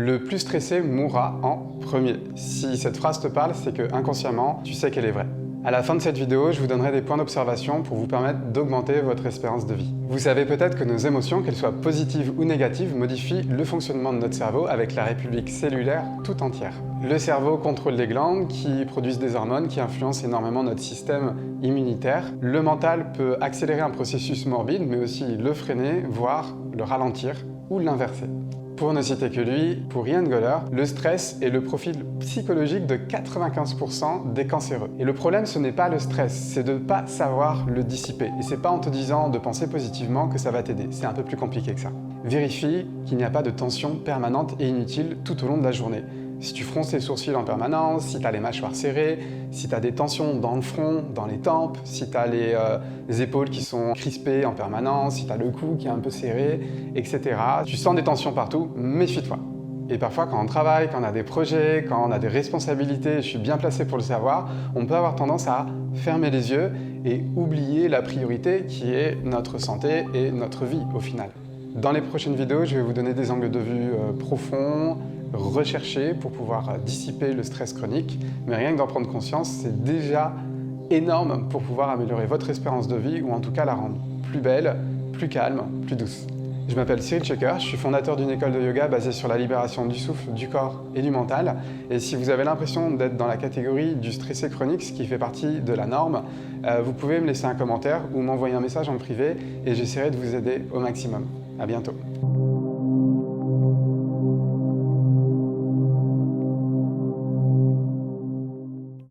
Le plus stressé mourra en premier. Si cette phrase te parle, c'est que inconsciemment, tu sais qu'elle est vraie. À la fin de cette vidéo, je vous donnerai des points d'observation pour vous permettre d'augmenter votre espérance de vie. Vous savez peut-être que nos émotions, qu'elles soient positives ou négatives, modifient le fonctionnement de notre cerveau avec la république cellulaire tout entière. Le cerveau contrôle les glandes qui produisent des hormones qui influencent énormément notre système immunitaire. Le mental peut accélérer un processus morbide, mais aussi le freiner, voire le ralentir ou l'inverser. Pour ne citer que lui, pour Ian Goller, le stress est le profil psychologique de 95% des cancéreux. Et le problème, ce n'est pas le stress, c'est de ne pas savoir le dissiper. Et c'est pas en te disant de penser positivement que ça va t'aider, c'est un peu plus compliqué que ça. Vérifie qu'il n'y a pas de tension permanente et inutile tout au long de la journée. Si tu fronces les sourcils en permanence, si tu as les mâchoires serrées, si tu as des tensions dans le front, dans les tempes, si tu as les épaules qui sont crispées en permanence, si tu as le cou qui est un peu serré, etc. Tu sens des tensions partout, méfie-toi. Et parfois, quand on travaille, quand on a des projets, quand on a des responsabilités, je suis bien placé pour le savoir, on peut avoir tendance à fermer les yeux et oublier la priorité qui est notre santé et notre vie au final. Dans les prochaines vidéos, je vais vous donner des angles de vue profonds, recherchés pour pouvoir dissiper le stress chronique, mais rien que d'en prendre conscience, c'est déjà énorme pour pouvoir améliorer votre espérance de vie ou en tout cas la rendre plus belle, plus calme, plus douce. Je m'appelle Cyril Checker, je suis fondateur d'une école de yoga basée sur la libération du souffle, du corps et du mental. Et si vous avez l'impression d'être dans la catégorie du stressé chronique, ce qui fait partie de la norme, vous pouvez me laisser un commentaire ou m'envoyer un message en privé et j'essaierai de vous aider au maximum. À bientôt.